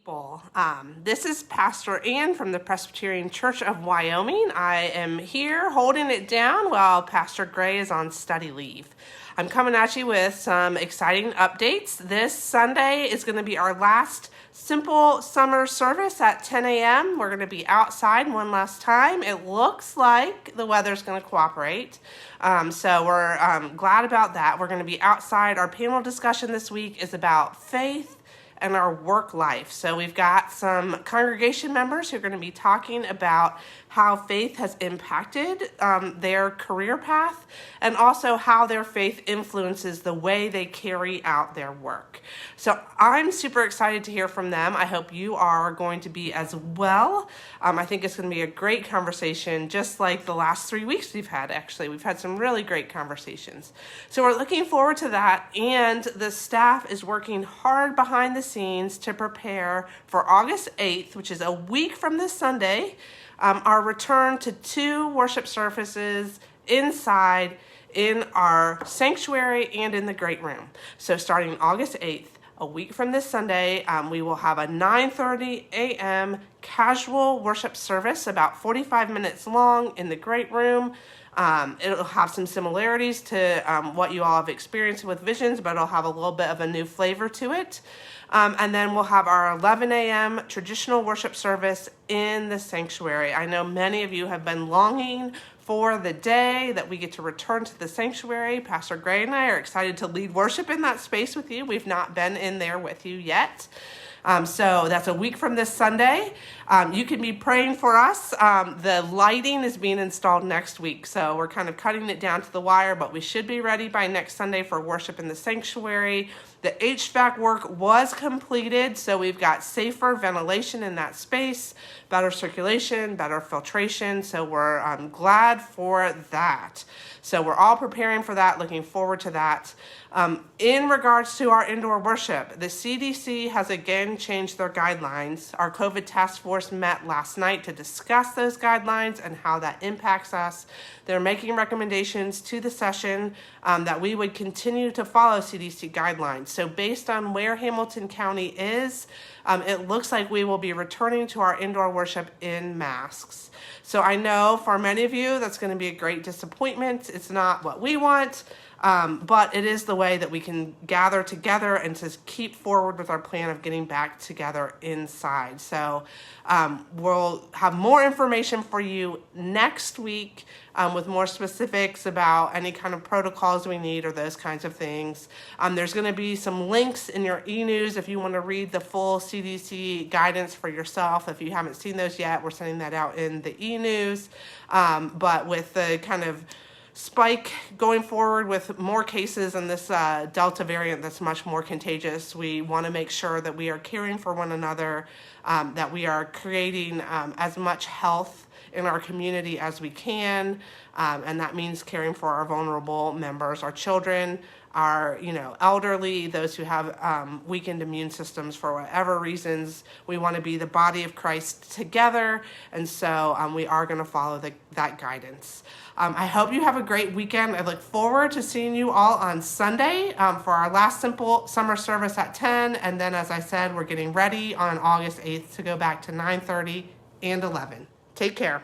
people. This is Pastor Ann from the Presbyterian Church of Wyoming. I am here holding it down while Pastor Gray is on study leave. I'm coming at you with some exciting updates. This Sunday is going to be our last simple summer service at 10 a.m. We're going to be outside one last time. It looks like the weather's going to cooperate. So we're glad about that. We're going to be outside. Our panel discussion this week is about faith and our work life. So we've got some congregation members who are going to be talking about how faith has impacted their career path and also how their faith influences the way they carry out their work. So I'm super excited to hear from them. I hope you are going to be as well. I think it's going to be a great conversation, just like the last 3 weeks we've had, actually. We've had some really great conversations. So we're looking forward to that, and the staff is working hard behind the scenes to prepare for August 8th, which is a week from this Sunday, our return to 2 worship services inside in our sanctuary and in the great room. So starting August 8th, a week from this Sunday, we will have a 9:30 a.m. casual worship service, about 45 minutes long in the great room. It'll have some similarities to what you all have experienced with Visions, but it'll have a little bit of a new flavor to it. And then we'll have our 11 a.m. traditional worship service in the sanctuary. I know many of you have been longing for the day that we get to return to the sanctuary. Pastor Gray and I are excited to lead worship in that space with you. We've not been in there with you yet. So that's a week from this Sunday. You can be praying for us. The lighting is being installed next week, so we're kind of cutting it down to the wire, but we should be ready by next Sunday for worship in the sanctuary. The HVAC work was completed, so we've got safer ventilation in that space, better circulation, better filtration, so we're glad for that. So we're all preparing for that, looking forward to that. In regards to our indoor worship, the CDC has again changed their guidelines. Our COVID task force met last night to discuss those guidelines and how that impacts us. They're making recommendations to the session that we would continue to follow CDC guidelines. So based on where Hamilton County is, it looks like we will be returning to our indoor worship in masks. So I know for many of you that's going to be a great disappointment. It's not what we want. But it is the way that we can gather together and to keep forward with our plan of getting back together inside. So we'll have more information for you next week with more specifics about any kind of protocols we need or those kinds of things. There's going to be some links in your e-news if you want to read the full CDC guidance for yourself. If you haven't seen those yet, we're sending that out in the e-news. But with the kind of spike going forward with more cases in this Delta variant that's much more contagious, we want to make sure that we are caring for one another, that we are creating as much health in our community as we can, and that means caring for our vulnerable members, our children, our elderly, those who have weakened immune systems for whatever reasons. We want to be the body of Christ together, and so we are going to follow that guidance. I hope you have a great weekend. I look forward to seeing you all on Sunday for our last simple summer service at 10, and then, as I said, we're getting ready on August 8th to go back to 9:30 and 11. Take care.